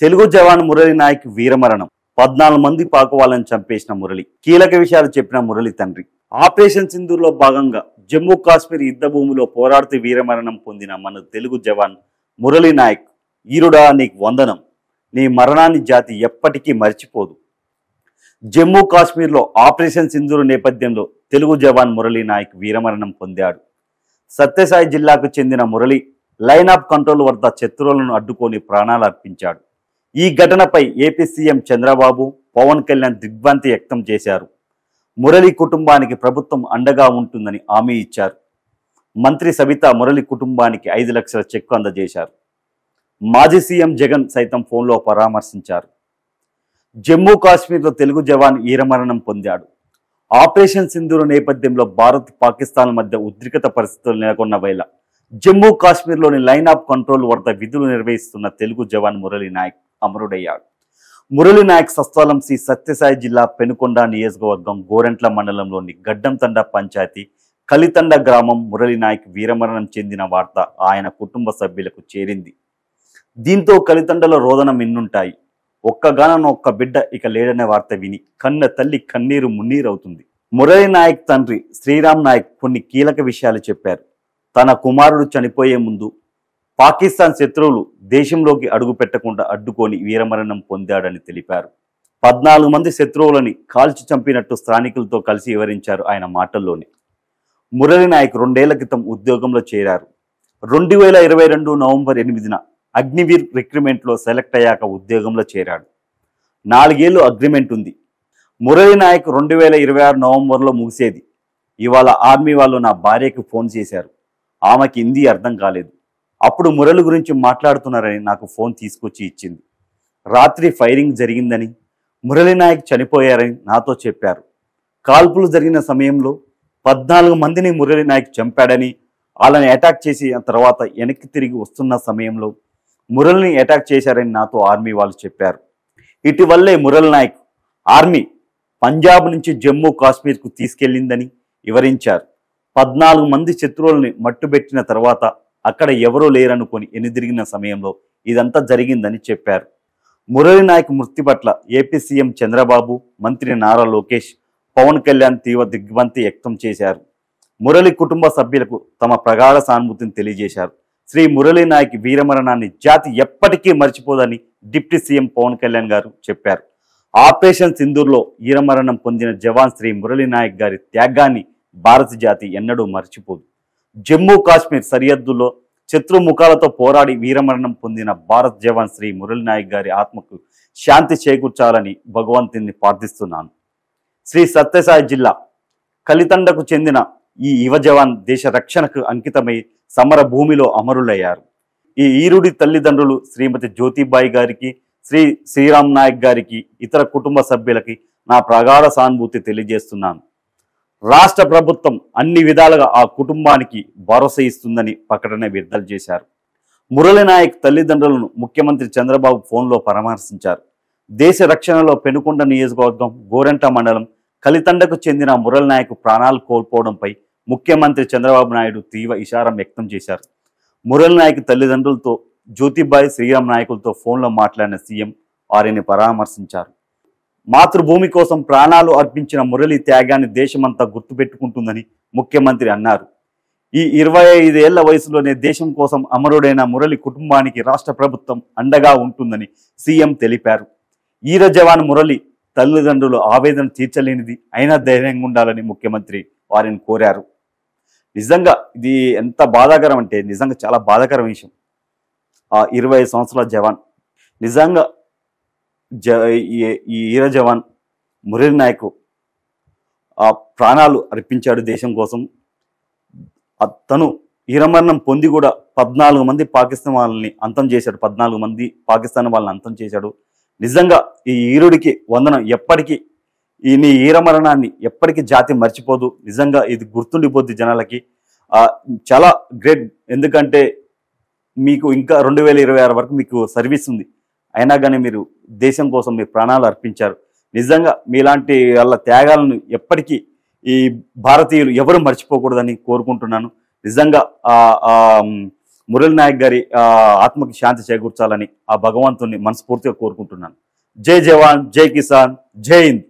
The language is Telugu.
తెలుగు జవాన్ మురళి నాయక్ వీరమరణం. 14 మంది పాకు వాళ్ళని చంపేసిన మురళి. కీలక విషయాలు చెప్పిన మురళి తండ్రి. ఆపరేషన్ సింధూర్లో భాగంగా జమ్మూ కాశ్మీర్ యుద్ధ భూమిలో పోరాడుతూ వీరమరణం పొందిన మన తెలుగు జవాన్ మురళి నాయక్, ఈరుడా నీకు వందనం. నీ మరణాన్ని జాతి ఎప్పటికీ మర్చిపోదు. జమ్మూ కాశ్మీర్లో ఆపరేషన్ సింధూర్ నేపథ్యంలో తెలుగు జవాన్ మురళి నాయక్ వీరమరణం పొందాడు. సత్యసాయి జిల్లాకు చెందిన మురళి లైన్ ఆఫ్ కంట్రోల్ వద్ద శత్రువులను అడ్డుకొని ప్రాణాలు అర్పించాడు. ఈ ఘటనపై ఏపీ సీఎం చంద్రబాబు, పవన్ కళ్యాణ్ దిగ్భ్రాంతి వ్యక్తం చేశారు. మురళి కుటుంబానికి ప్రభుత్వం అండగా ఉంటుందని హామీ ఇచ్చారు. మంత్రి సబితా మురళి కుటుంబానికి 5 లక్షల చెక్కు అందజేశారు. మాజీ సీఎం జగన్ సైతం ఫోన్లో పరామర్శించారు. జమ్మూ కాశ్మీర్లో తెలుగు జవాన్ వీరమరణం పొందాడు. ఆపరేషన్ సింధూర్ నేపథ్యంలో భారత్, పాకిస్తాన్ మధ్య ఉద్రిక్త పరిస్థితులు నెలకొన్న వేళ జమ్మూ కాశ్మీర్లోని లైన్ ఆఫ్ కంట్రోల్ వద్ద విధులు నిర్వహిస్తున్న తెలుగు జవాన్ మురళి నాయక్ అమరుడయ్యాడు. మురళి నాయక్ స్వస్థలం శ్రీ సత్యసాయి జిల్లా పెనుకొండ నియోజకవర్గం గోరెంట్ల మండలంలోని గడ్డంతండ పంచాయతీ కలితండ గ్రామం. మురళి నాయక్ వీరమరణం చెందిన వార్త ఆయన కుటుంబ సభ్యులకు చేరింది. దీంతో కలితండలో రోదన మిన్నుంటాయి. ఒక్క బిడ్డ ఇక లేడనే వార్త విని కన్న తల్లి కన్నీరు మున్నీరవుతుంది. మురళి నాయక్ తండ్రి శ్రీరామ్ నాయక్ కొన్ని కీలక విషయాలు చెప్పారు. తన కుమారుడు చనిపోయే ముందు పాకిస్తాన్ శత్రువులు దేశంలోకి అడుగు పెట్టకుండా అడ్డుకొని వీరమరణం పొందాడని తెలిపారు. 14 మంది శత్రువులని కాల్చి చంపినట్టు స్థానికులతో కలిసి వివరించారు ఆయన మాటల్లోనే. మురళి నాయక్ 2 ఏళ్ల క్రితం ఉద్యోగంలో చేరారు. 2022 నవంబర్ 8న అగ్నివీర్ రిక్రూట్మెంట్లో సెలెక్ట్ అయ్యాక ఉద్యోగంలో చేరాడు. 4 ఏళ్ళు అగ్రిమెంట్ ఉంది. మురళి నాయక్ 2026 నవంబర్లో ముగిసేది. ఇవాళ ఆర్మీ వాళ్ళు నా భార్యకు ఫోన్ చేశారు. ఆమెకి హిందీ అర్థం కాలేదు. అప్పుడు మురళి గురించి మాట్లాడుతున్నారని నాకు ఫోన్ తీసుకొచ్చి ఇచ్చింది. రాత్రి ఫైరింగ్ జరిగిందని, మురళి నాయక్ చనిపోయారని నాతో చెప్పారు. కాల్పులు జరిగిన సమయంలో 14 మందిని మురళి నాయక్ చంపాడని, వాళ్ళని అటాక్ చేసి తర్వాత వెనక్కి తిరిగి వస్తున్న సమయంలో మురళిని అటాక్ చేశారని నాతో ఆర్మీ వాళ్ళు చెప్పారు. ఇటీవల్లే మురళి నాయక్ ఆర్మీ పంజాబ్ నుంచి జమ్మూ కాశ్మీర్కు తీసుకెళ్లిందని వివరించారు. 14 మంది శత్రువుల్ని మట్టుబెట్టిన తర్వాత అక్కడ ఎవరూ లేరనుకొని ఎన్నిదిరిగిన సమయంలో ఇదంతా జరిగిందని చెప్పారు. మురళి నాయక్ మృతి పట్ల ఏపీ సీఎం చంద్రబాబు, మంత్రి నారా లోకేష్, పవన్ కళ్యాణ్ తీవ్ర దిగ్భ్రాంతి వ్యక్తం చేశారు. మురళి కుటుంబ సభ్యులకు తమ ప్రగాఢ సానుభూతిని తెలియజేశారు. శ్రీ మురళి నాయక్ వీరమరణాన్ని జాతి ఎప్పటికీ మర్చిపోదని డిప్యూటీ సీఎం పవన్ కళ్యాణ్ గారు చెప్పారు. ఆపరేషన్ సింధూర్లో వీరమరణం పొందిన జవాన్ శ్రీ మురళి నాయక్ గారి త్యాగాన్ని భారత జాతి ఎన్నడూ మర్చిపోదు. జమ్మూ కాశ్మీర్ సరిహద్దులో శత్రు ముఖాలతో పోరాడి వీరమరణం పొందిన భారత్ జవాన్ శ్రీ మురళి నాయక్ గారి ఆత్మకు శాంతి చేకూర్చాలని భగవంతుని ప్రార్థిస్తున్నాను. శ్రీ సత్యసాయి జిల్లా కలితండకు చెందిన ఈ యువ జవాన్ దేశ రక్షణకు అంకితమై సమర భూమిలో అమరులయ్యారు. ఈ ఈరుడి తల్లిదండ్రులు శ్రీమతి జ్యోతిబాయి గారికి, శ్రీ శ్రీరామ్ నాయక్ గారికి, ఇతర కుటుంబ సభ్యులకి నా ప్రగాఢ సానుభూతి తెలియజేస్తున్నాను. రాష్ట్ర ప్రభుత్వం అన్ని విధాలుగా ఆ కుటుంబానికి భరోసా ఇస్తుందని ప్రకటన విడుదల చేశారు. మురళి నాయక్ తల్లిదండ్రులను ముఖ్యమంత్రి చంద్రబాబు ఫోన్లో పరామర్శించారు. దేశ రక్షణలో పెనుకొండ నియోజకవర్గం గోరెంట మండలం కలితండకు చెందిన మురళి నాయక్ ప్రాణాలు కోల్పోవడంపై ముఖ్యమంత్రి చంద్రబాబు నాయుడు తీవ్ర విచారం వ్యక్తం చేశారు. మురళి నాయక్ తల్లిదండ్రులతో జ్యోతిబాయి, శ్రీరామ్ నాయకులతో ఫోన్లో మాట్లాడిన సీఎం వారిని పరామర్శించారు. మాతృభూమి కోసం ప్రాణాలు అర్పించిన మురళి త్యాగాన్ని దేశమంతా గుర్తుపెట్టుకుంటుందని ముఖ్యమంత్రి అన్నారు. ఈ 25 ఏళ్ల వయసులోనే దేశం కోసం అమరుడైన మురళి కుటుంబానికి రాష్ట్ర ప్రభుత్వం అండగా ఉంటుందని సీఎం తెలిపారు. ఈర జవాన్ మురళి తల్లిదండ్రులు ఆవేదన తీర్చలేనిది, అయినా ధైర్యంగా ఉండాలని ముఖ్యమంత్రి వారిని కోరారు. నిజంగా ఇది ఎంత బాధాకరం అంటే నిజంగా చాలా బాధాకరం విషయం. ఆ 25 సంవత్సరాల జవాన్ నిజంగా ఈ ఈర జవాన్ మురళి నాయక్ ఆ ప్రాణాలు అర్పించాడు దేశం కోసం. తను వీరమరణం పొంది కూడా 14 మంది పాకిస్తాన్ వాళ్ళని అంతం చేశాడు. 14 మంది పాకిస్తాన్ వాళ్ళని అంతం చేశాడు. నిజంగా ఈ ఈరుడికి వందనం. ఎప్పటికీ ఈ వీరమరణాన్ని ఎప్పటికీ జాతి మర్చిపోదు. నిజంగా ఇది గుర్తుండిపోద్ది జనాలకి. చాలా గ్రేట్. ఎందుకంటే మీకు ఇంకా 2026 వరకు మీకు సర్వీస్ ఉంది. అయినా కానీ మీరు దేశం కోసం మీ ప్రాణాలు అర్పించారు. నిజంగా మీలాంటి వాళ్ళ త్యాగాలను ఎప్పటికీ ఈ భారతీయులు ఎవరు మర్చిపోకూడదని కోరుకుంటున్నాను. నిజంగా మురళి నాయక్ గారి ఆత్మకి శాంతి చేకూర్చాలని ఆ భగవంతుని మనస్ఫూర్తిగా కోరుకుంటున్నాను. జై జవాన్, జై కిసాన్, జై హింద్.